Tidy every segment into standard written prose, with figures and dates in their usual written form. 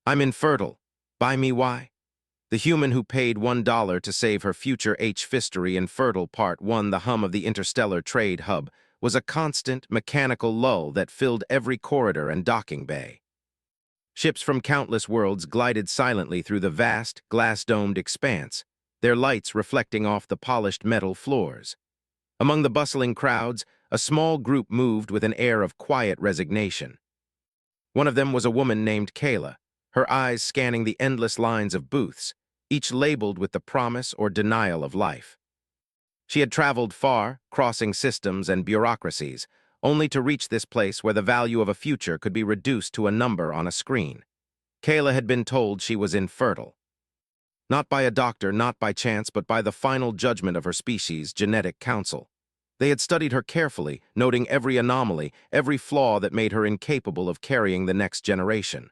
I'm infertile. Buy me why? The human who paid $1 to save her future HFY Infertile Part 1. The hum of the interstellar trade hub was a constant, mechanical lull that filled every corridor and docking bay. Ships from countless worlds glided silently through the vast, glass-domed expanse, their lights reflecting off the polished metal floors. Among the bustling crowds, a small group moved with an air of quiet resignation. One of them was a woman named Kayla, her eyes scanning the endless lines of booths, each labeled with the promise or denial of life. She had traveled far, crossing systems and bureaucracies, only to reach this place where the value of a future could be reduced to a number on a screen. Kayla had been told she was infertile. Not by a doctor, not by chance, but by the final judgment of her species' genetic council. They had studied her carefully, noting every anomaly, every flaw that made her incapable of carrying the next generation.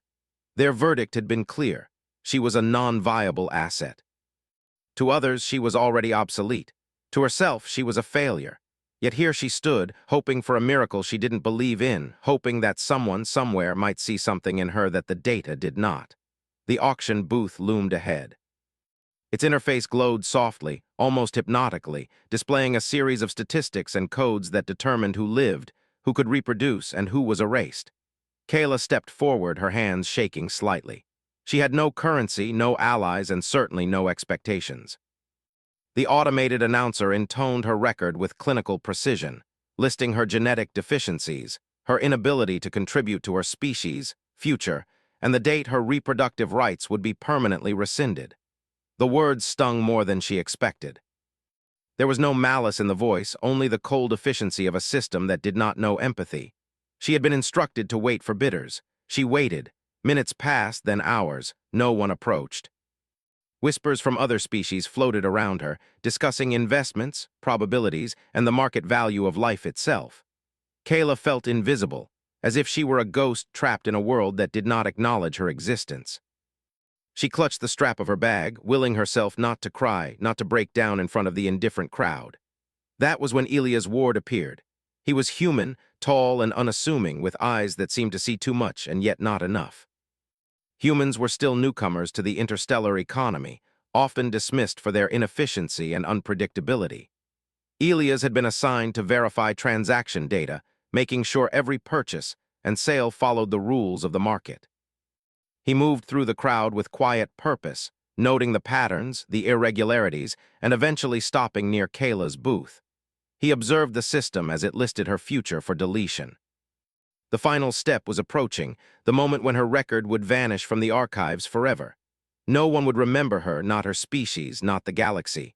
Their verdict had been clear. She was a non-viable asset. To others, she was already obsolete. To herself, she was a failure. Yet here she stood, hoping for a miracle she didn't believe in, hoping that someone, somewhere, might see something in her that the data did not. The auction booth loomed ahead. Its interface glowed softly, almost hypnotically, displaying a series of statistics and codes that determined who lived, who could reproduce, and who was erased. Kayla stepped forward, her hands shaking slightly. She had no currency, no allies, and certainly no expectations. The automated announcer intoned her record with clinical precision, listing her genetic deficiencies, her inability to contribute to her species, future, and the date her reproductive rights would be permanently rescinded. The words stung more than she expected. There was no malice in the voice, only the cold efficiency of a system that did not know empathy. She had been instructed to wait for bidders. She waited. Minutes passed, then hours. No one approached. Whispers from other species floated around her, discussing investments, probabilities, and the market value of life itself. Kayla felt invisible, as if she were a ghost trapped in a world that did not acknowledge her existence. She clutched the strap of her bag, willing herself not to cry, not to break down in front of the indifferent crowd. That was when Elias Ward appeared. He was human, tall and unassuming, with eyes that seemed to see too much and yet not enough. Humans were still newcomers to the interstellar economy, often dismissed for their inefficiency and unpredictability. Elias had been assigned to verify transaction data, making sure every purchase and sale followed the rules of the market. He moved through the crowd with quiet purpose, noting the patterns, the irregularities, and eventually stopping near Kayla's booth. He observed the system as it listed her future for deletion. The final step was approaching, the moment when her record would vanish from the archives forever. No one would remember her, not her species, not the galaxy.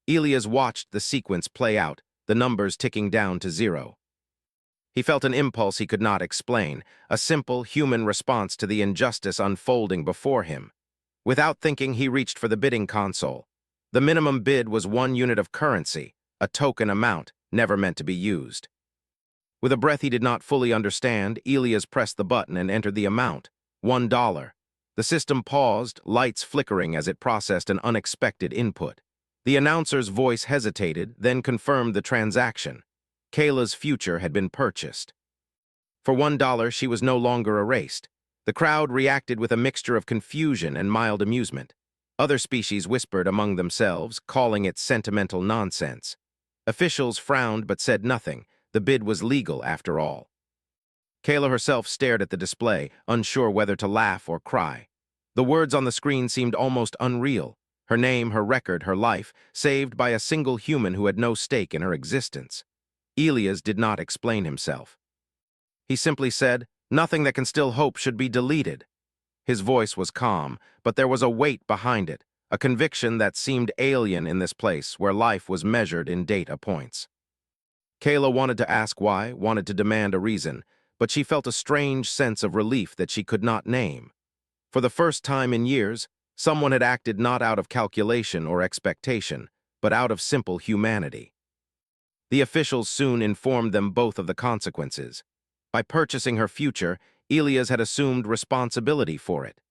Elias watched the sequence play out, the numbers ticking down to 0. He felt an impulse he could not explain, a simple human response to the injustice unfolding before him. Without thinking, he reached for the bidding console. The minimum bid was 1 unit of currency, a token amount, never meant to be used. With a breath he did not fully understand, Elias pressed the button and entered the amount, $1. The system paused, lights flickering as it processed an unexpected input. The announcer's voice hesitated, then confirmed the transaction. Kayla's future had been purchased. For $1, she was no longer erased. The crowd reacted with a mixture of confusion and mild amusement. Other species whispered among themselves, calling it sentimental nonsense. Officials frowned but said nothing. The bid was legal after all. Kayla herself stared at the display, unsure whether to laugh or cry. The words on the screen seemed almost unreal. Her name, her record, her life, saved by a single human who had no stake in her existence. Elias did not explain himself. He simply said, "Nothing that can still hope should be deleted." His voice was calm, but there was a weight behind it, a conviction that seemed alien in this place where life was measured in data points. Kayla wanted to ask why, wanted to demand a reason, but she felt a strange sense of relief that she could not name. For the first time in years, someone had acted not out of calculation or expectation, but out of simple humanity. The officials soon informed them both of the consequences. By purchasing her future, Elias had assumed responsibility for it.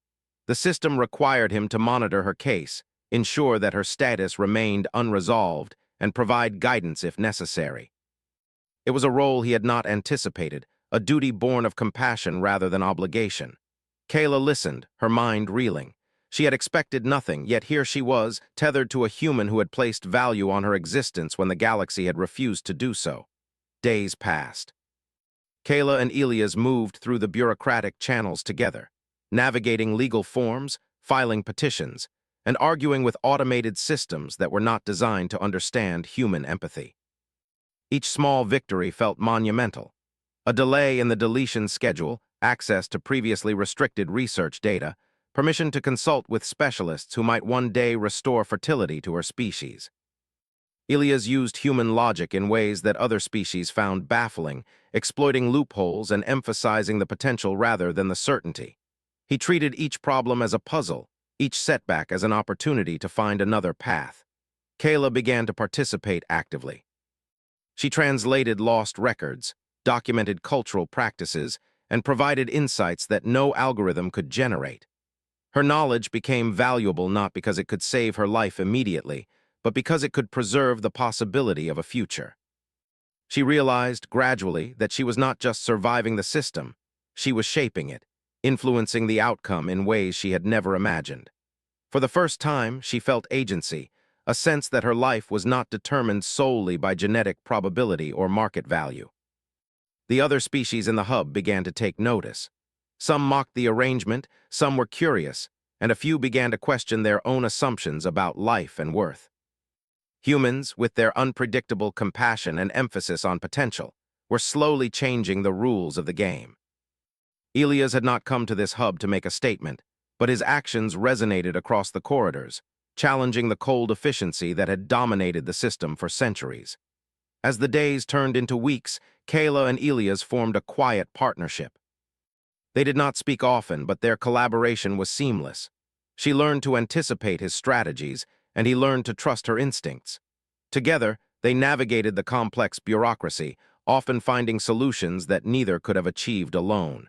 The system required him to monitor her case, ensure that her status remained unresolved, and provide guidance if necessary. It was a role he had not anticipated, a duty born of compassion rather than obligation. Kayla listened, her mind reeling. She had expected nothing, yet here she was, tethered to a human who had placed value on her existence when the galaxy had refused to do so. Days passed. Kayla and Elias moved through the bureaucratic channels together, navigating legal forms, filing petitions, and arguing with automated systems that were not designed to understand human empathy. Each small victory felt monumental. A delay in the deletion schedule, access to previously restricted research data, permission to consult with specialists who might one day restore fertility to her species. Elias used human logic in ways that other species found baffling, exploiting loopholes and emphasizing the potential rather than the certainty. He treated each problem as a puzzle, each setback as an opportunity to find another path. Kayla began to participate actively. She translated lost records, documented cultural practices, and provided insights that no algorithm could generate. Her knowledge became valuable not because it could save her life immediately, but because it could preserve the possibility of a future. She realized gradually that she was not just surviving the system, she was shaping it, influencing the outcome in ways she had never imagined. For the first time, she felt agency, a sense that her life was not determined solely by genetic probability or market value. The other species in the hub began to take notice. Some mocked the arrangement, some were curious, and a few began to question their own assumptions about life and worth. Humans, with their unpredictable compassion and emphasis on potential, were slowly changing the rules of the game. Elias had not come to this hub to make a statement, but his actions resonated across the corridors, challenging the cold efficiency that had dominated the system for centuries. As the days turned into weeks, Kayla and Elias formed a quiet partnership. They did not speak often, but their collaboration was seamless. She learned to anticipate his strategies, and he learned to trust her instincts. Together, they navigated the complex bureaucracy, often finding solutions that neither could have achieved alone.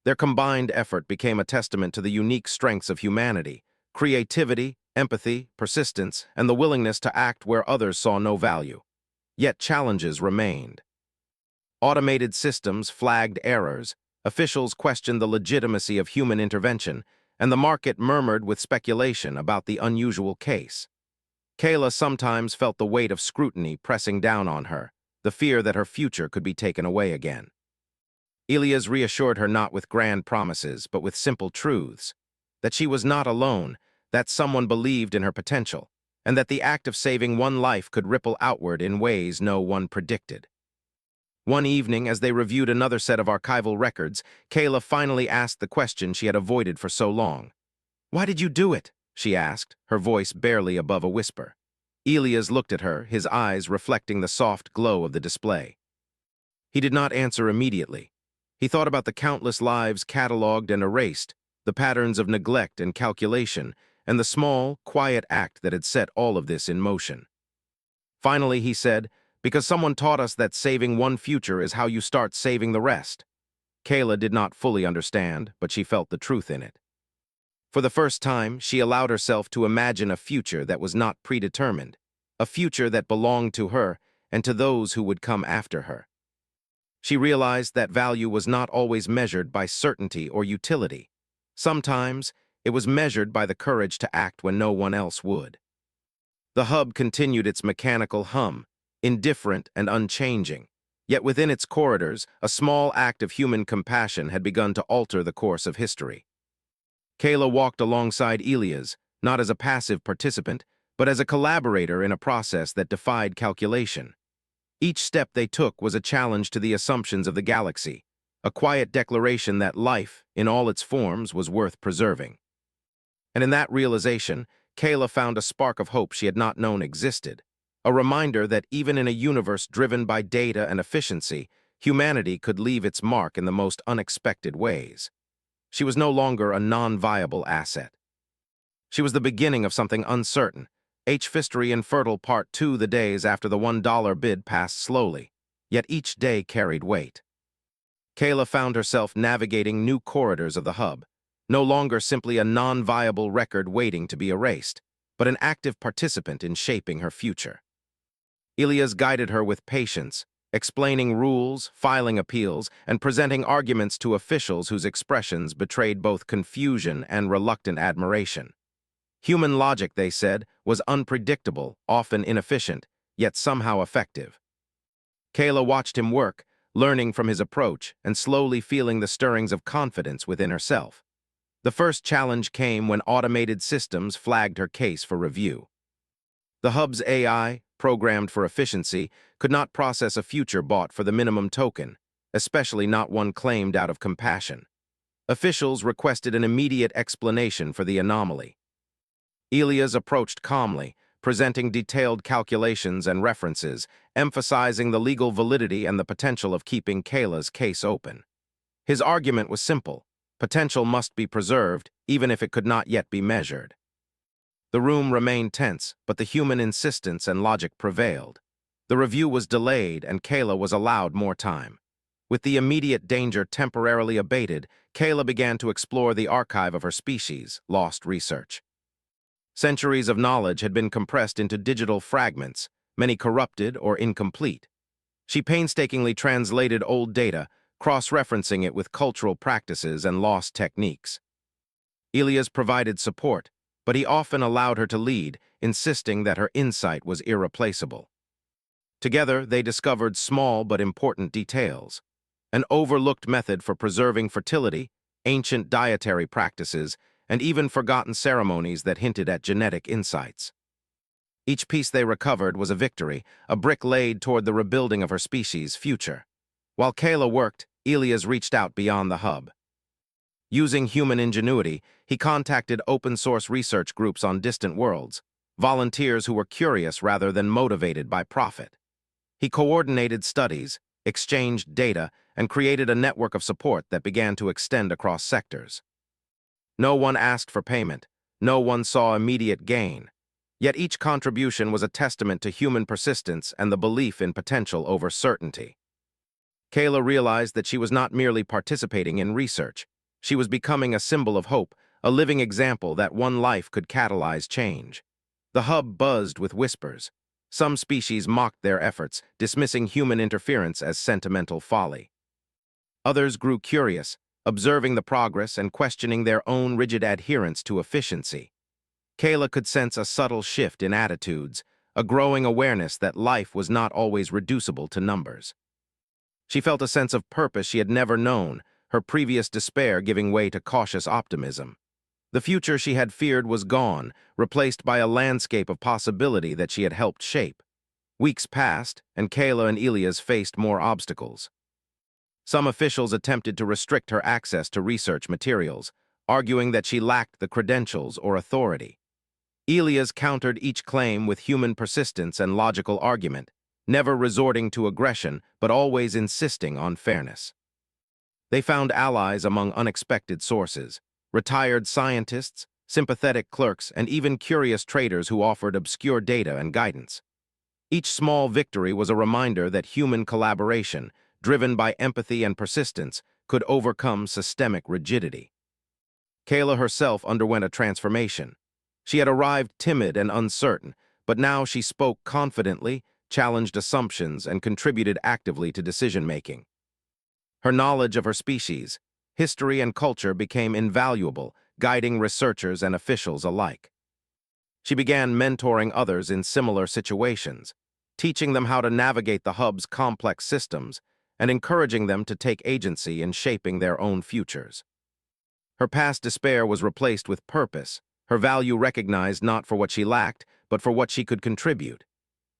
Their combined effort became a testament to the unique strengths of humanity: creativity, empathy, persistence, and the willingness to act where others saw no value. Yet challenges remained. Automated systems flagged errors, officials questioned the legitimacy of human intervention, and the market murmured with speculation about the unusual case. Kayla sometimes felt the weight of scrutiny pressing down on her, the fear that her future could be taken away again. Elias reassured her not with grand promises, but with simple truths: that she was not alone, that someone believed in her potential, and that the act of saving one life could ripple outward in ways no one predicted. One evening, as they reviewed another set of archival records, Kayla finally asked the question she had avoided for so long. "Why did you do it?" she asked, her voice barely above a whisper. Elias looked at her, his eyes reflecting the soft glow of the display. He did not answer immediately. He thought about the countless lives catalogued and erased, the patterns of neglect and calculation, and the small, quiet act that had set all of this in motion. Finally, he said, "Because someone taught us that saving one future is how you start saving the rest." Kayla did not fully understand, but she felt the truth in it. For the first time, she allowed herself to imagine a future that was not predetermined, a future that belonged to her and to those who would come after her. She realized that value was not always measured by certainty or utility. Sometimes, it was measured by the courage to act when no one else would. The hub continued its mechanical hum, indifferent and unchanging, yet within its corridors, a small act of human compassion had begun to alter the course of history. Kayla walked alongside Elias, not as a passive participant, but as a collaborator in a process that defied calculation. Each step they took was a challenge to the assumptions of the galaxy, a quiet declaration that life, in all its forms, was worth preserving. And in that realization, Kayla found a spark of hope she had not known existed, a reminder that even in a universe driven by data and efficiency, humanity could leave its mark in the most unexpected ways. She was no longer a non-viable asset. She was the beginning of something uncertain. HFY Infertile Part 2. The days after the $1 bid passed slowly, yet each day carried weight. Kayla found herself navigating new corridors of the hub, no longer simply a non-viable record waiting to be erased, but an active participant in shaping her future. Elias guided her with patience, explaining rules, filing appeals, and presenting arguments to officials whose expressions betrayed both confusion and reluctant admiration. Human logic, they said, was unpredictable, often inefficient, yet somehow effective. Kayla watched him work, learning from his approach and slowly feeling the stirrings of confidence within herself. The first challenge came when automated systems flagged her case for review. The hub's AI, programmed for efficiency, could not process a future bought for the minimum token, especially not one claimed out of compassion. Officials requested an immediate explanation for the anomaly. Elias approached calmly, presenting detailed calculations and references, emphasizing the legal validity and the potential of keeping Kayla's case open. His argument was simple: potential must be preserved, even if it could not yet be measured. The room remained tense, but the human insistence and logic prevailed. The review was delayed, and Kayla was allowed more time. With the immediate danger temporarily abated, Kayla began to explore the archive of her species, lost research. Centuries of knowledge had been compressed into digital fragments, many corrupted or incomplete. She painstakingly translated old data, cross-referencing it with cultural practices and lost techniques. Elias provided support, but he often allowed her to lead, insisting that her insight was irreplaceable. Together, they discovered small but important details: an overlooked method for preserving fertility, ancient dietary practices, and even forgotten ceremonies that hinted at genetic insights. Each piece they recovered was a victory, a brick laid toward the rebuilding of her species' future. While Kayla worked, Elias reached out beyond the hub. Using human ingenuity, he contacted open-source research groups on distant worlds, volunteers who were curious rather than motivated by profit. He coordinated studies, exchanged data, and created a network of support that began to extend across sectors. No one asked for payment. No one saw immediate gain. Yet each contribution was a testament to human persistence and the belief in potential over certainty. Kayla realized that she was not merely participating in research. She was becoming a symbol of hope, a living example that one life could catalyze change. The hub buzzed with whispers. Some species mocked their efforts, dismissing human interference as sentimental folly. Others grew curious, observing the progress and questioning their own rigid adherence to efficiency. Kayla could sense a subtle shift in attitudes, a growing awareness that life was not always reducible to numbers. She felt a sense of purpose she had never known, her previous despair giving way to cautious optimism. The future she had feared was gone, replaced by a landscape of possibility that she had helped shape. Weeks passed, and Kayla and Elias faced more obstacles. Some officials attempted to restrict her access to research materials, arguing that she lacked the credentials or authority. Elias countered each claim with human persistence and logical argument, never resorting to aggression but always insisting on fairness. They found allies among unexpected sources: retired scientists, sympathetic clerks, and even curious traders who offered obscure data and guidance. Each small victory was a reminder that human collaboration, driven by empathy and persistence, could overcome systemic rigidity. Kayla herself underwent a transformation. She had arrived timid and uncertain, but now she spoke confidently, challenged assumptions, and contributed actively to decision-making. Her knowledge of her species, history, and culture became invaluable, guiding researchers and officials alike. She began mentoring others in similar situations, teaching them how to navigate the hub's complex systems and encouraging them to take agency in shaping their own futures. Her past despair was replaced with purpose, her value recognized not for what she lacked, but for what she could contribute.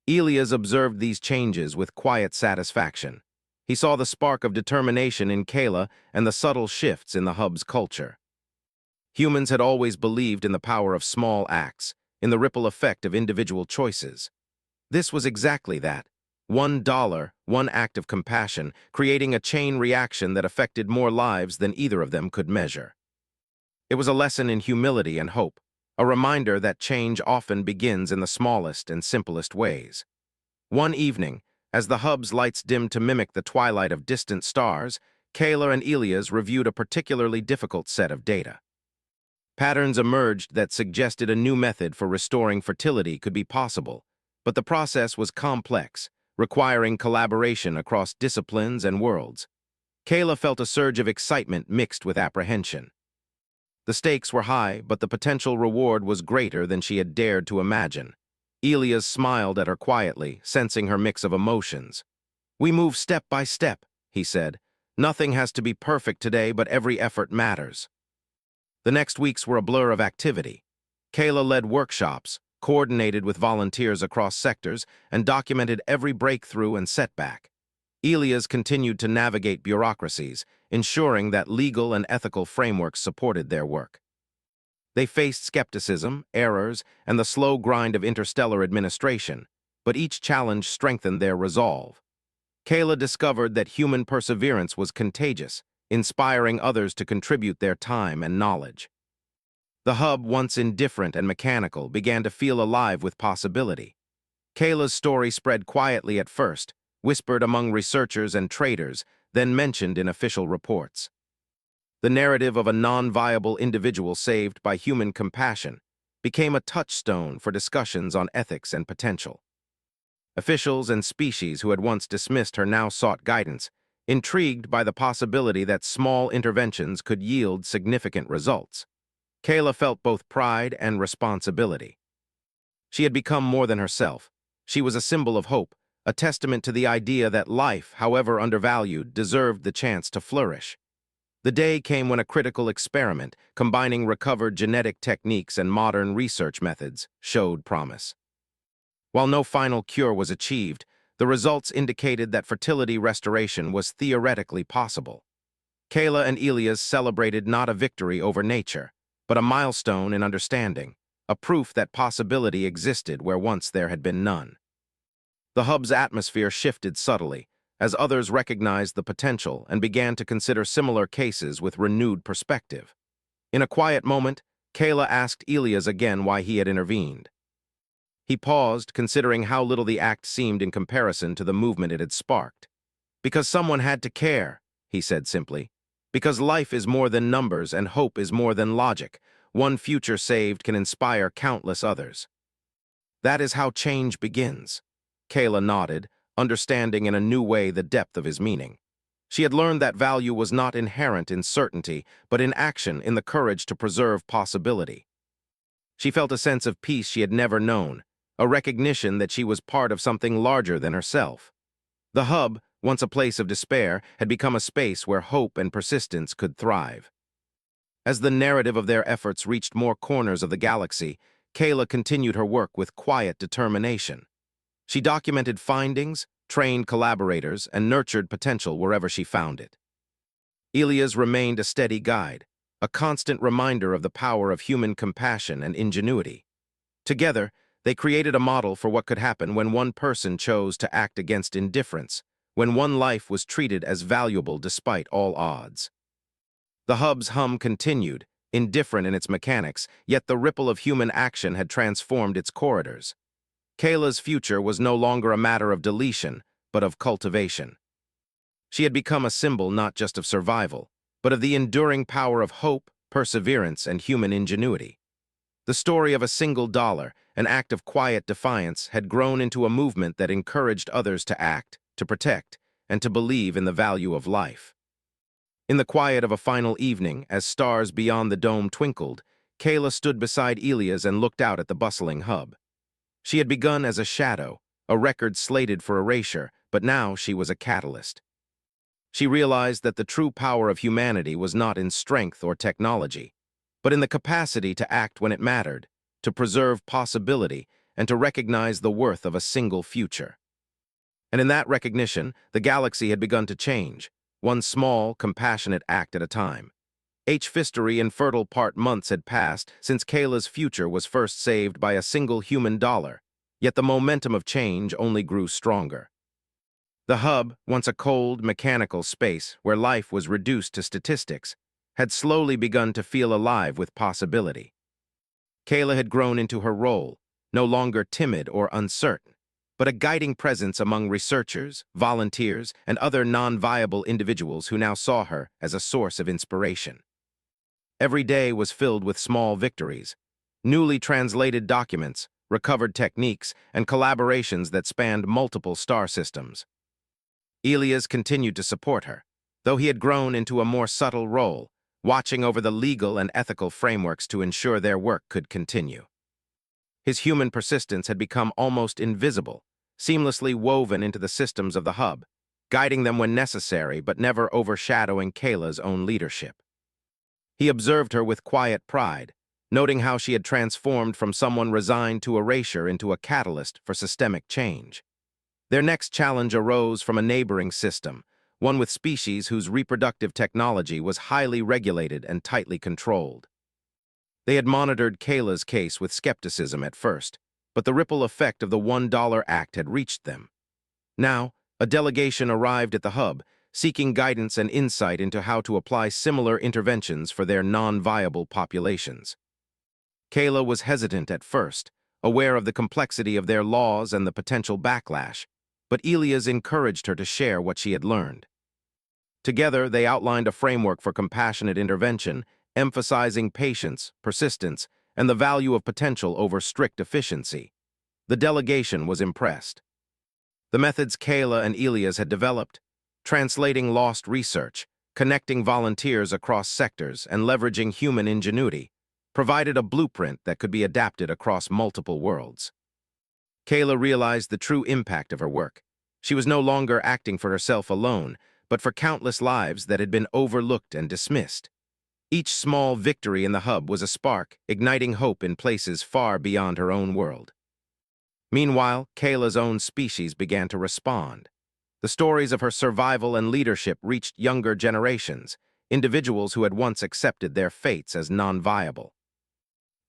Elias observed these changes with quiet satisfaction. He saw the spark of determination in Kayla and the subtle shifts in the hub's culture. Humans had always believed in the power of small acts, in the ripple effect of individual choices. This was exactly that: $1, one act of compassion, creating a chain reaction that affected more lives than either of them could measure. It was a lesson in humility and hope, a reminder that change often begins in the smallest and simplest ways. One evening, as the hub's lights dimmed to mimic the twilight of distant stars, Kayla and Elias reviewed a particularly difficult set of data. Patterns emerged that suggested a new method for restoring fertility could be possible, but the process was complex, requiring collaboration across disciplines and worlds. Kayla felt a surge of excitement mixed with apprehension. The stakes were high, but the potential reward was greater than she had dared to imagine. Elias smiled at her quietly, sensing her mix of emotions. "We move step by step," he said. "Nothing has to be perfect today, but every effort matters." The next weeks were a blur of activity. Kayla led workshops, coordinated with volunteers across sectors, and documented every breakthrough and setback. Elias continued to navigate bureaucracies, ensuring that legal and ethical frameworks supported their work. They faced skepticism, errors, and the slow grind of interstellar administration, but each challenge strengthened their resolve. Kayla discovered that human perseverance was contagious, inspiring others to contribute their time and knowledge. The hub, once indifferent and mechanical, began to feel alive with possibility. Kayla's story spread quietly at first, whispered among researchers and traders, then mentioned in official reports. The narrative of a non-viable individual saved by human compassion became a touchstone for discussions on ethics and potential. Officials and species who had once dismissed her now sought guidance, intrigued by the possibility that small interventions could yield significant results. Kayla felt both pride and responsibility. She had become more than herself. She was a symbol of hope, a testament to the idea that life, however undervalued, deserved the chance to flourish. The day came when a critical experiment, combining recovered genetic techniques and modern research methods, showed promise. While no final cure was achieved, the results indicated that fertility restoration was theoretically possible. Kayla and Elias celebrated not a victory over nature, but a milestone in understanding, a proof that possibility existed where once there had been none. The hub's atmosphere shifted subtly, as others recognized the potential and began to consider similar cases with renewed perspective. In a quiet moment, Kayla asked Elias again why he had intervened. He paused, considering how little the act seemed in comparison to the movement it had sparked. "Because someone had to care," he said simply. "Because life is more than numbers and hope is more than logic. One future saved can inspire countless others." "That is how change begins." Kayla nodded, understanding in a new way the depth of his meaning. She had learned that value was not inherent in certainty, but in action, in the courage to preserve possibility. She felt a sense of peace she had never known, a recognition that she was part of something larger than herself. The hub, once a place of despair, had become a space where hope and persistence could thrive. As the narrative of their efforts reached more corners of the galaxy, Kayla continued her work with quiet determination. She documented findings, trained collaborators, and nurtured potential wherever she found it. Elias remained a steady guide, a constant reminder of the power of human compassion and ingenuity. Together, they created a model for what could happen when one person chose to act against indifference, when one life was treated as valuable despite all odds. The hub's hum continued, indifferent in its mechanics, yet the ripple of human action had transformed its corridors. Kayla's future was no longer a matter of deletion, but of cultivation. She had become a symbol not just of survival, but of the enduring power of hope, perseverance, and human ingenuity. The story of a single dollar, an act of quiet defiance, had grown into a movement that encouraged others to act, to protect, and to believe in the value of life. In the quiet of a final evening, as stars beyond the dome twinkled, Kayla stood beside Elias and looked out at the bustling hub. She had begun as a shadow, a record slated for erasure, but now she was a catalyst. She realized that the true power of humanity was not in strength or technology, but in the capacity to act when it mattered, to preserve possibility, and to recognize the worth of a single future. And in that recognition, the galaxy had begun to change, one small, compassionate act at a time. HFY Infertile Part months had passed since Kayla's future was first saved by a single human dollar, yet the momentum of change only grew stronger. The hub, once a cold, mechanical space where life was reduced to statistics, had slowly begun to feel alive with possibility. Kayla had grown into her role, no longer timid or uncertain, but a guiding presence among researchers, volunteers, and other non-viable individuals who now saw her as a source of inspiration. Every day was filled with small victories, newly translated documents, recovered techniques, and collaborations that spanned multiple star systems. Elias continued to support her, though he had grown into a more subtle role, watching over the legal and ethical frameworks to ensure their work could continue. His human persistence had become almost invisible, seamlessly woven into the systems of the hub, guiding them when necessary but never overshadowing Kayla's own leadership. He observed her with quiet pride, noting how she had transformed from someone resigned to erasure into a catalyst for systemic change. Their next challenge arose from a neighboring system, one with species whose reproductive technology was highly regulated and tightly controlled. They had monitored Kayla's case with skepticism at first, but the ripple effect of the $1 Act had reached them. Now, a delegation arrived at the hub, seeking guidance and insight into how to apply similar interventions for their non-viable populations. Kayla was hesitant at first, aware of the complexity of their laws and the potential backlash, but Elias encouraged her to share what she had learned. Together, they outlined a framework for compassionate intervention, emphasizing patience, persistence, and the value of potential over strict efficiency. The delegation was impressed. The methods Kayla and Elias had developed, translating lost research, connecting volunteers across sectors, and leveraging human ingenuity, provided a blueprint that could be adapted across multiple worlds. Kayla realized the true impact of her work. She was no longer acting for herself alone, but for countless lives that had been overlooked and dismissed. Each small victory in the hub was a spark, igniting hope in places far beyond her own world. Meanwhile, Kayla's own species began to respond. The stories of her survival and leadership reached younger generations, individuals who had once accepted their fates as non-viable.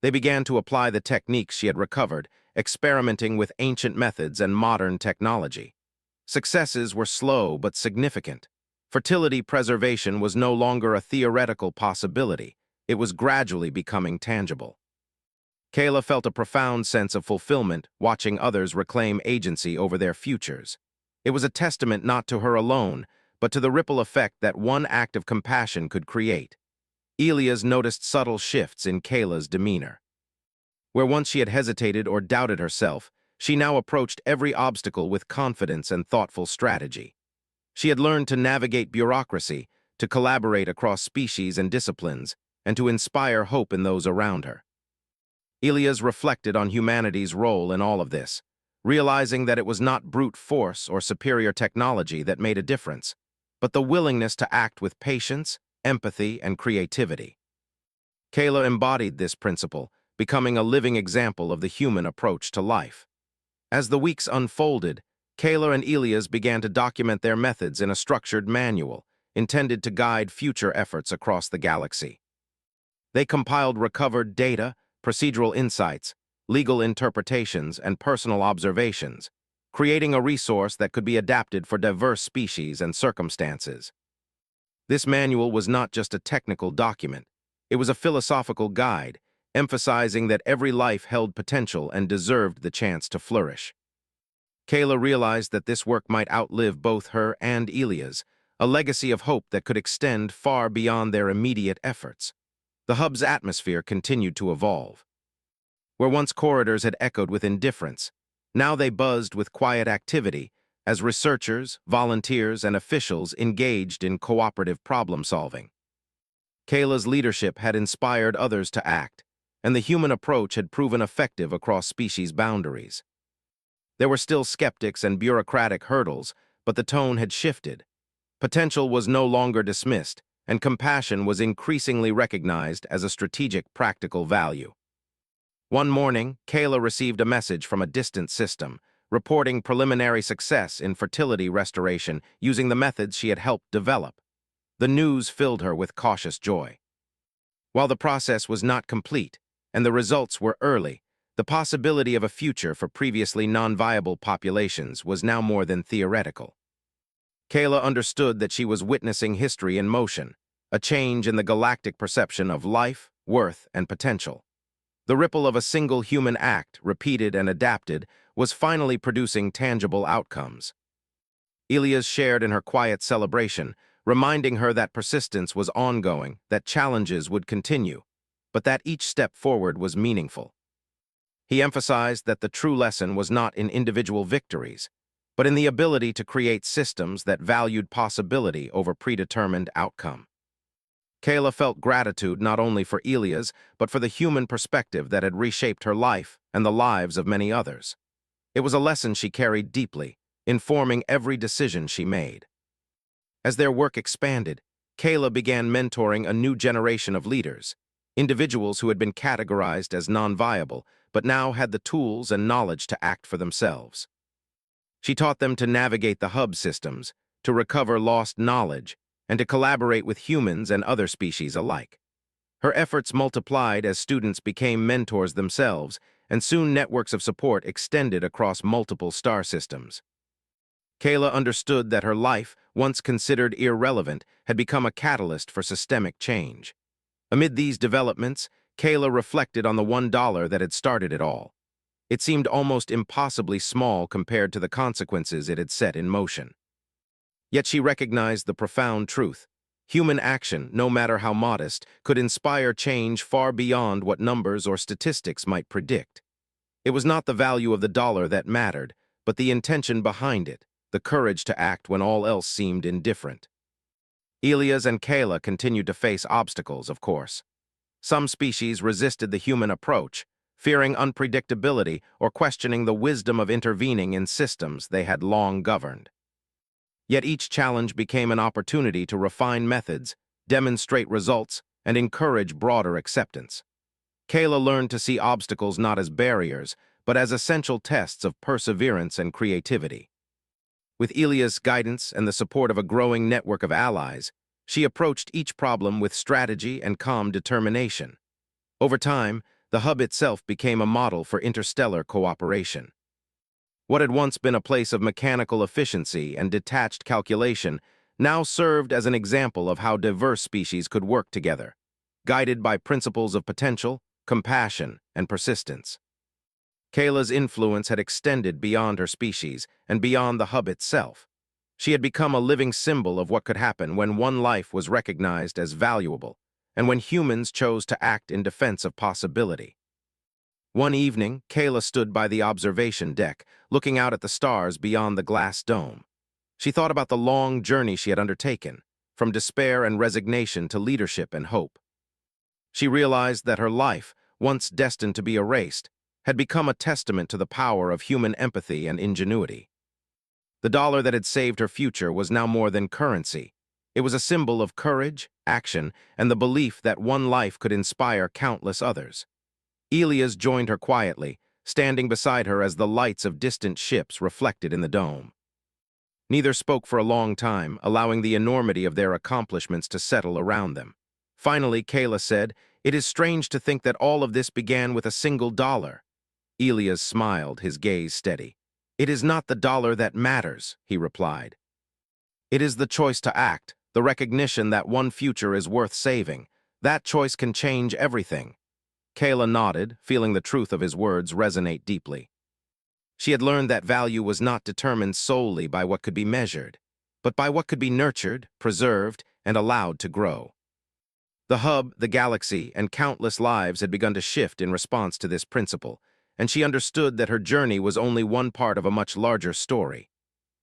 They began to apply the techniques she had recovered, experimenting with ancient methods and modern technology. Successes were slow but significant. Fertility preservation was no longer a theoretical possibility. It was gradually becoming tangible. Kayla felt a profound sense of fulfillment watching others reclaim agency over their futures. It was a testament not to her alone, but to the ripple effect that one act of compassion could create. Elias noticed subtle shifts in Kayla's demeanor. Where once she had hesitated or doubted herself, she now approached every obstacle with confidence and thoughtful strategy. She had learned to navigate bureaucracy, to collaborate across species and disciplines, and to inspire hope in those around her. Elias reflected on humanity's role in all of this, realizing that it was not brute force or superior technology that made a difference, but the willingness to act with patience, empathy, and creativity. Kayla embodied this principle, becoming a living example of the human approach to life. As the weeks unfolded, Kayla and Elias began to document their methods in a structured manual, intended to guide future efforts across the galaxy. They compiled recovered data, procedural insights, legal interpretations, and personal observations, creating a resource that could be adapted for diverse species and circumstances. This manual was not just a technical document. It was a philosophical guide, emphasizing that every life held potential and deserved the chance to flourish. Kayla realized that this work might outlive both her and Elias, a legacy of hope that could extend far beyond their immediate efforts. The hub's atmosphere continued to evolve. Where once corridors had echoed with indifference, now they buzzed with quiet activity as researchers, volunteers, and officials engaged in cooperative problem-solving. Kayla's leadership had inspired others to act, and the human approach had proven effective across species boundaries. There were still skeptics and bureaucratic hurdles, but the tone had shifted. Potential was no longer dismissed, and compassion was increasingly recognized as a strategic, practical value. One morning, Kayla received a message from a distant system, reporting preliminary success in fertility restoration using the methods she had helped develop. The news filled her with cautious joy. While the process was not complete, and the results were early, the possibility of a future for previously non-viable populations was now more than theoretical. Kayla understood that she was witnessing history in motion, a change in the galactic perception of life, worth, and potential. The ripple of a single human act, repeated and adapted, was finally producing tangible outcomes. Elias shared in her quiet celebration, reminding her that persistence was ongoing, that challenges would continue, but that each step forward was meaningful. He emphasized that the true lesson was not in individual victories, but in the ability to create systems that valued possibility over predetermined outcome. Kayla felt gratitude not only for Elia's, but for the human perspective that had reshaped her life and the lives of many others. It was a lesson she carried deeply, informing every decision she made. As their work expanded, Kayla began mentoring a new generation of leaders, individuals who had been categorized as non-viable, but now had the tools and knowledge to act for themselves. She taught them to navigate the hub systems, to recover lost knowledge, and to collaborate with humans and other species alike. Her efforts multiplied as students became mentors themselves, and soon networks of support extended across multiple star systems. Kayla understood that her life, once considered irrelevant, had become a catalyst for systemic change. Amid these developments, Kayla reflected on the $1 that had started it all. It seemed almost impossibly small compared to the consequences it had set in motion. Yet she recognized the profound truth. Human action, no matter how modest, could inspire change far beyond what numbers or statistics might predict. It was not the value of the dollar that mattered, but the intention behind it, the courage to act when all else seemed indifferent. Elias and Kayla continued to face obstacles, of course. Some species resisted the human approach, fearing unpredictability or questioning the wisdom of intervening in systems they had long governed. Yet each challenge became an opportunity to refine methods, demonstrate results, and encourage broader acceptance. Kayla learned to see obstacles not as barriers, but as essential tests of perseverance and creativity. With Elia's guidance and the support of a growing network of allies, she approached each problem with strategy and calm determination. Over time, the hub itself became a model for interstellar cooperation. What had once been a place of mechanical efficiency and detached calculation now served as an example of how diverse species could work together, guided by principles of potential, compassion, and persistence. Kayla's influence had extended beyond her species and beyond the hub itself. She had become a living symbol of what could happen when one life was recognized as valuable, and when humans chose to act in defense of possibility. One evening, Kayla stood by the observation deck, looking out at the stars beyond the glass dome. She thought about the long journey she had undertaken, from despair and resignation to leadership and hope. She realized that her life, once destined to be erased, had become a testament to the power of human empathy and ingenuity. The dollar that had saved her future was now more than currency. It was a symbol of courage, action, and the belief that one life could inspire countless others. Elias joined her quietly, standing beside her as the lights of distant ships reflected in the dome. Neither spoke for a long time, allowing the enormity of their accomplishments to settle around them. Finally, Kayla said, "It is strange to think that all of this began with a single dollar." Elias smiled, his gaze steady. "It is not the dollar that matters," he replied. "It is the choice to act, the recognition that one future is worth saving. That choice can change everything." Kayla nodded, feeling the truth of his words resonate deeply. She had learned that value was not determined solely by what could be measured, but by what could be nurtured, preserved, and allowed to grow. The hub, the galaxy, and countless lives had begun to shift in response to this principle, and she understood that her journey was only one part of a much larger story.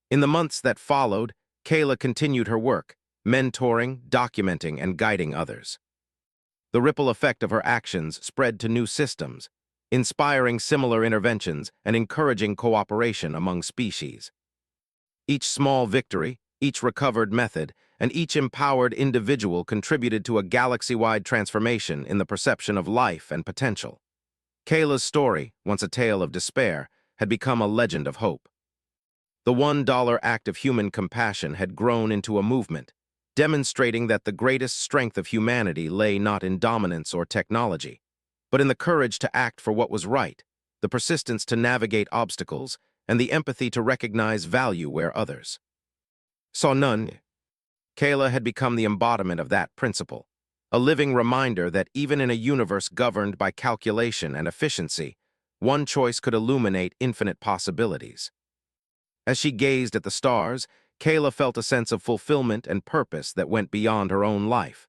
In the months that followed, Kayla continued her work, mentoring, documenting, and guiding others. The ripple effect of her actions spread to new systems, inspiring similar interventions and encouraging cooperation among species. Each small victory, each recovered method, and each empowered individual contributed to a galaxy-wide transformation in the perception of life and potential. Kayla's story, once a tale of despair, had become a legend of hope. The $1 act of human compassion had grown into a movement, demonstrating that the greatest strength of humanity lay not in dominance or technology, but in the courage to act for what was right, the persistence to navigate obstacles, and the empathy to recognize value where others saw none. Kayla had become the embodiment of that principle, a living reminder that even in a universe governed by calculation and efficiency, one choice could illuminate infinite possibilities. As she gazed at the stars, Kayla felt a sense of fulfillment and purpose that went beyond her own life.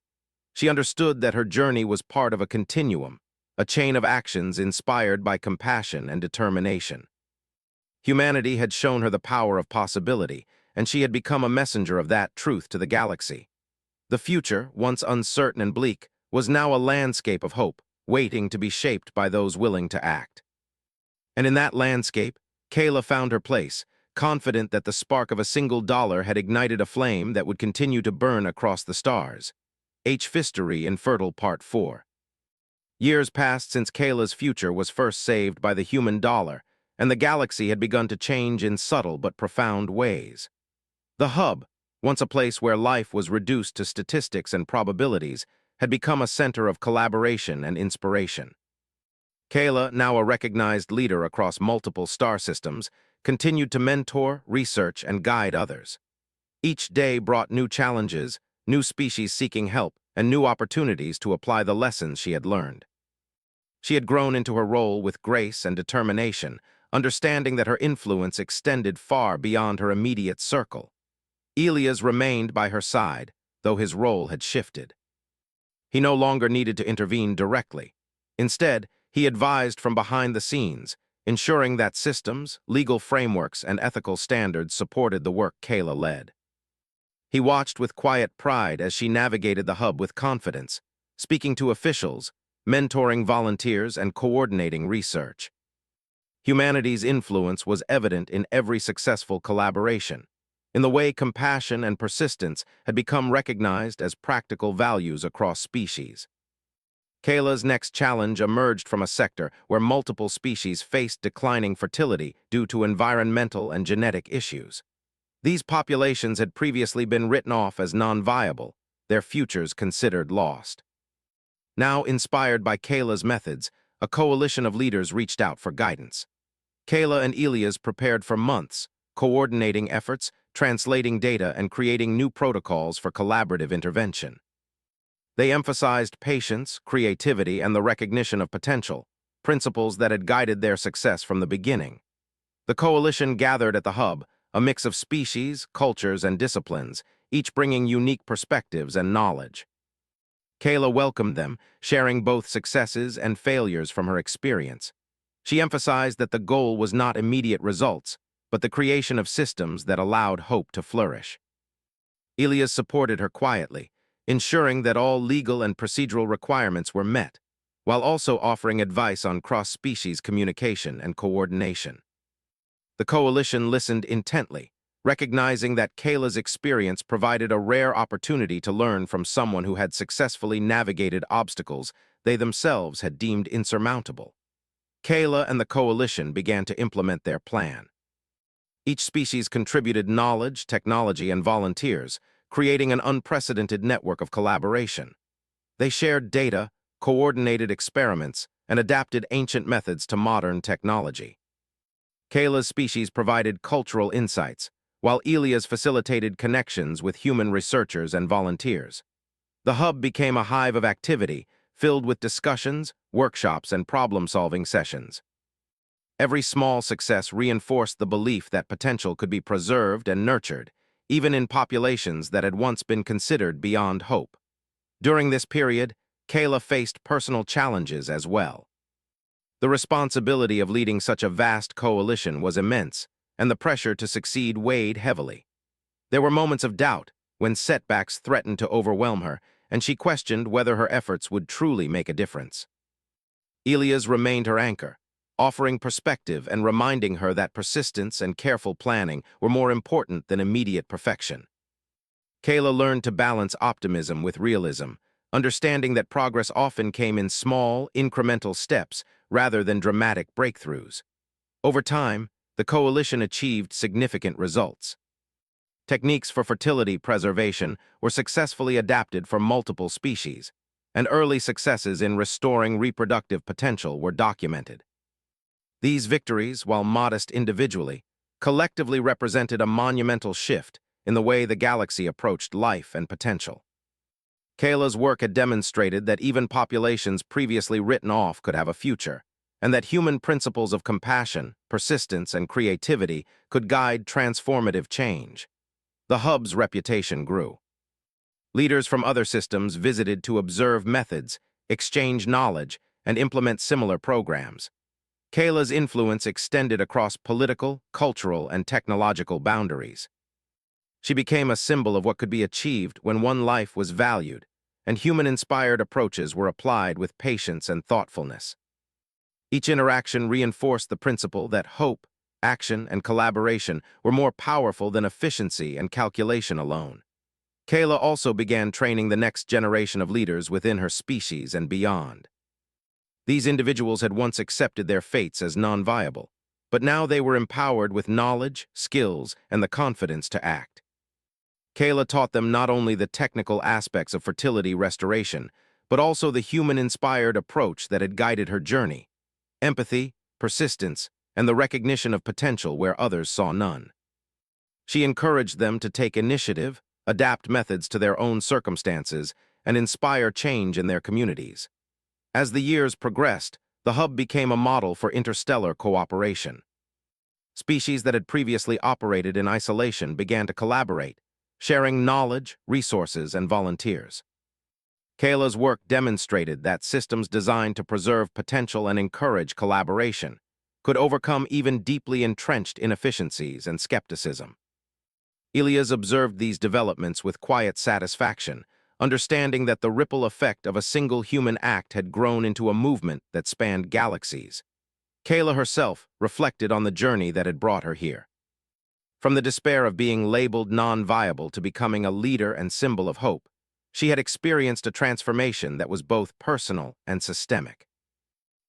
She understood that her journey was part of a continuum, a chain of actions inspired by compassion and determination. Humanity had shown her the power of possibility, and she had become a messenger of that truth to the galaxy. The future, once uncertain and bleak, was now a landscape of hope, waiting to be shaped by those willing to act. And in that landscape, Kayla found her place, confident that the spark of a single dollar had ignited a flame that would continue to burn across the stars. HFY Infertile Part 4. Years passed since Kayla's future was first saved by the human dollar, and the galaxy had begun to change in subtle but profound ways. The hub, once a place where life was reduced to statistics and probabilities, had become a center of collaboration and inspiration. Kayla, now a recognized leader across multiple star systems, continued to mentor, research, and guide others. Each day brought new challenges, new species seeking help, and new opportunities to apply the lessons she had learned. She had grown into her role with grace and determination, understanding that her influence extended far beyond her immediate circle. Elias remained by her side, though his role had shifted. He no longer needed to intervene directly. Instead, he advised from behind the scenes, ensuring that systems, legal frameworks, and ethical standards supported the work Kayla led. He watched with quiet pride as she navigated the hub with confidence, speaking to officials, mentoring volunteers, and coordinating research. Humanity's influence was evident in every successful collaboration, in the way compassion and persistence had become recognized as practical values across species. Kayla's next challenge emerged from a sector where multiple species faced declining fertility due to environmental and genetic issues. These populations had previously been written off as non-viable, their futures considered lost. Now, inspired by Kayla's methods, a coalition of leaders reached out for guidance. Kayla and Elias prepared for months, coordinating efforts, translating data, and creating new protocols for collaborative intervention. They emphasized patience, creativity, and the recognition of potential, principles that had guided their success from the beginning. The coalition gathered at the hub, a mix of species, cultures, and disciplines, each bringing unique perspectives and knowledge. Kayla welcomed them, sharing both successes and failures from her experience. She emphasized that the goal was not immediate results, but the creation of systems that allowed hope to flourish. Elias supported her quietly, ensuring that all legal and procedural requirements were met, while also offering advice on cross-species communication and coordination. The coalition listened intently, recognizing that Kayla's experience provided a rare opportunity to learn from someone who had successfully navigated obstacles they themselves had deemed insurmountable. Kayla and the coalition began to implement their plan. Each species contributed knowledge, technology, and volunteers, creating an unprecedented network of collaboration. They shared data, coordinated experiments, and adapted ancient methods to modern technology. Kayla's species provided cultural insights, while Elias facilitated connections with human researchers and volunteers. The hub became a hive of activity, filled with discussions, workshops, and problem-solving sessions. Every small success reinforced the belief that potential could be preserved and nurtured, even in populations that had once been considered beyond hope. During this period, Kayla faced personal challenges as well. The responsibility of leading such a vast coalition was immense, and the pressure to succeed weighed heavily. There were moments of doubt, when setbacks threatened to overwhelm her, and she questioned whether her efforts would truly make a difference. Elias remained her anchor, offering perspective and reminding her that persistence and careful planning were more important than immediate perfection. Kayla learned to balance optimism with realism, understanding that progress often came in small, incremental steps rather than dramatic breakthroughs. Over time, the coalition achieved significant results. Techniques for fertility preservation were successfully adapted for multiple species, and early successes in restoring reproductive potential were documented. These victories, while modest individually, collectively represented a monumental shift in the way the galaxy approached life and potential. Kayla's work had demonstrated that even populations previously written off could have a future, and that human principles of compassion, persistence, and creativity could guide transformative change. The hub's reputation grew. Leaders from other systems visited to observe methods, exchange knowledge, and implement similar programs. Kayla's influence extended across political, cultural, and technological boundaries. She became a symbol of what could be achieved when one life was valued, and human-inspired approaches were applied with patience and thoughtfulness. Each interaction reinforced the principle that hope, action, and collaboration were more powerful than efficiency and calculation alone. Kayla also began training the next generation of leaders within her species and beyond. These individuals had once accepted their fates as non-viable, but now they were empowered with knowledge, skills, and the confidence to act. Kayla taught them not only the technical aspects of fertility restoration, but also the human-inspired approach that had guided her journey: empathy, persistence, and the recognition of potential where others saw none. She encouraged them to take initiative, adapt methods to their own circumstances, and inspire change in their communities. As the years progressed, the hub became a model for interstellar cooperation. Species that had previously operated in isolation began to collaborate, sharing knowledge, resources, and volunteers. Kayla's work demonstrated that systems designed to preserve potential and encourage collaboration could overcome even deeply entrenched inefficiencies and skepticism. Elias observed these developments with quiet satisfaction, understanding that the ripple effect of a single human act had grown into a movement that spanned galaxies. Kayla herself reflected on the journey that had brought her here. From the despair of being labeled non-viable to becoming a leader and symbol of hope, she had experienced a transformation that was both personal and systemic.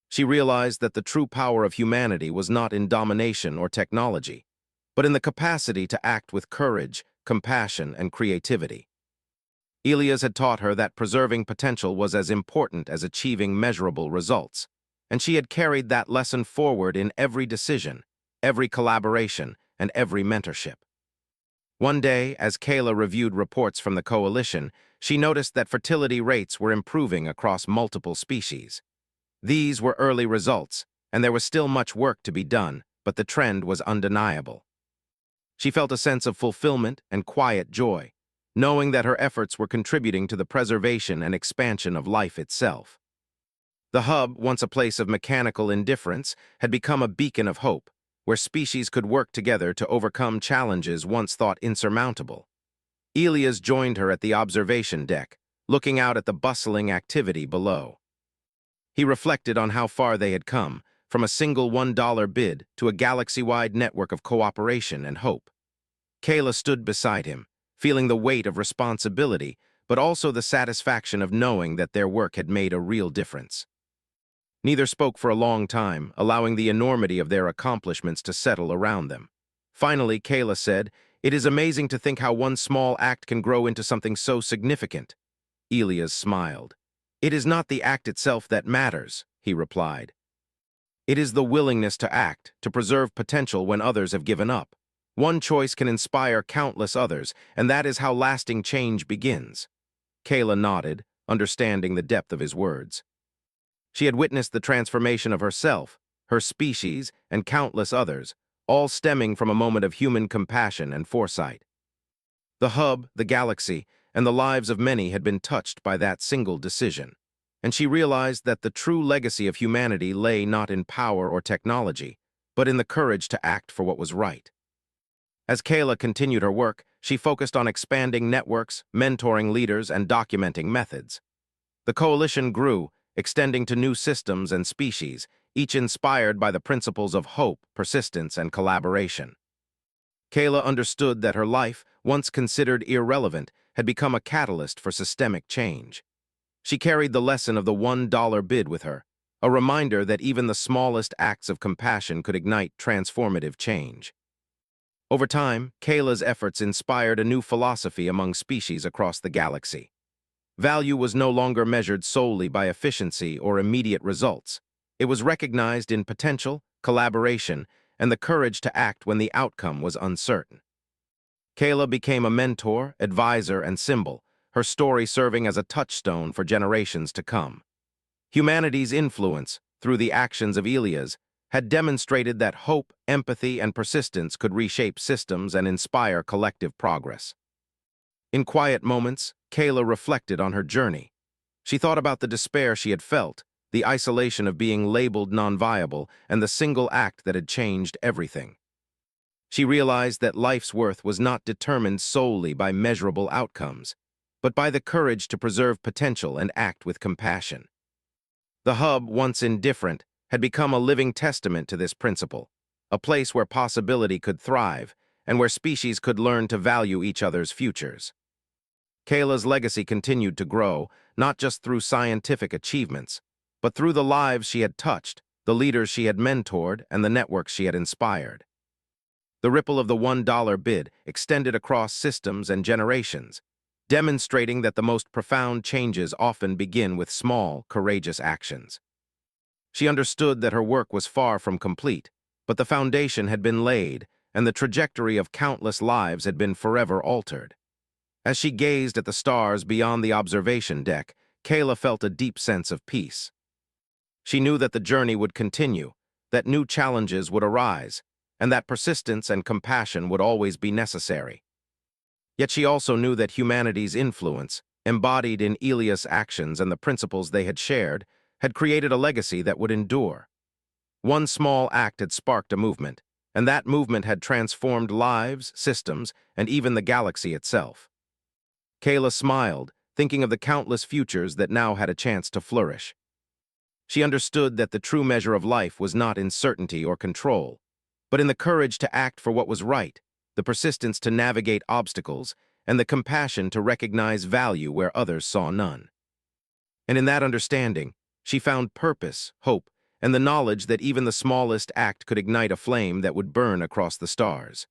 She realized that the true power of humanity was not in domination or technology, but in the capacity to act with courage, compassion, and creativity. Elias had taught her that preserving potential was as important as achieving measurable results, and she had carried that lesson forward in every decision, every collaboration, and every mentorship. One day, as Kayla reviewed reports from the coalition, she noticed that fertility rates were improving across multiple species. These were early results, and there was still much work to be done, but the trend was undeniable. She felt a sense of fulfillment and quiet joy, knowing that her efforts were contributing to the preservation and expansion of life itself. The hub, once a place of mechanical indifference, had become a beacon of hope, where species could work together to overcome challenges once thought insurmountable. Elias joined her at the observation deck, looking out at the bustling activity below. He reflected on how far they had come, from a single $1 bid to a galaxy-wide network of cooperation and hope. Kayla stood beside him, feeling the weight of responsibility, but also the satisfaction of knowing that their work had made a real difference. Neither spoke for a long time, allowing the enormity of their accomplishments to settle around them. Finally, Kayla said, "It is amazing to think how one small act can grow into something so significant." Elias smiled. "It is not the act itself that matters," he replied. "It is the willingness to act, to preserve potential when others have given up. One choice can inspire countless others, and that is how lasting change begins." Kayla nodded, understanding the depth of his words. She had witnessed the transformation of herself, her species, and countless others, all stemming from a moment of human compassion and foresight. The hub, the galaxy, and the lives of many had been touched by that single decision, and she realized that the true legacy of humanity lay not in power or technology, but in the courage to act for what was right. As Kayla continued her work, she focused on expanding networks, mentoring leaders, and documenting methods. The coalition grew, extending to new systems and species, each inspired by the principles of hope, persistence, and collaboration. Kayla understood that her life, once considered irrelevant, had become a catalyst for systemic change. She carried the lesson of the $1 bid with her, a reminder that even the smallest acts of compassion could ignite transformative change. Over time, Kayla's efforts inspired a new philosophy among species across the galaxy. Value was no longer measured solely by efficiency or immediate results. It was recognized in potential, collaboration, and the courage to act when the outcome was uncertain. Kayla became a mentor, advisor, and symbol, her story serving as a touchstone for generations to come. Humanity's influence, through the actions of Elias, had demonstrated that hope, empathy, and persistence could reshape systems and inspire collective progress. In quiet moments, Kayla reflected on her journey. She thought about the despair she had felt, the isolation of being labeled non-viable, and the single act that had changed everything. She realized that life's worth was not determined solely by measurable outcomes, but by the courage to preserve potential and act with compassion. The hub, once indifferent, had become a living testament to this principle, a place where possibility could thrive and where species could learn to value each other's futures. Kayla's legacy continued to grow, not just through scientific achievements, but through the lives she had touched, the leaders she had mentored, and the networks she had inspired. The ripple of the $1 bid extended across systems and generations, demonstrating that the most profound changes often begin with small, courageous actions. She understood that her work was far from complete, but the foundation had been laid, and the trajectory of countless lives had been forever altered. As she gazed at the stars beyond the observation deck, Kayla felt a deep sense of peace. She knew that the journey would continue, that new challenges would arise, and that persistence and compassion would always be necessary. Yet she also knew that humanity's influence, embodied in Elias' actions and the principles they had shared, had created a legacy that would endure. One small act had sparked a movement, and that movement had transformed lives, systems, and even the galaxy itself. Kayla smiled, thinking of the countless futures that now had a chance to flourish. She understood that the true measure of life was not in certainty or control, but in the courage to act for what was right, the persistence to navigate obstacles, and the compassion to recognize value where others saw none. And in that understanding, she found purpose, hope, and the knowledge that even the smallest act could ignite a flame that would burn across the stars.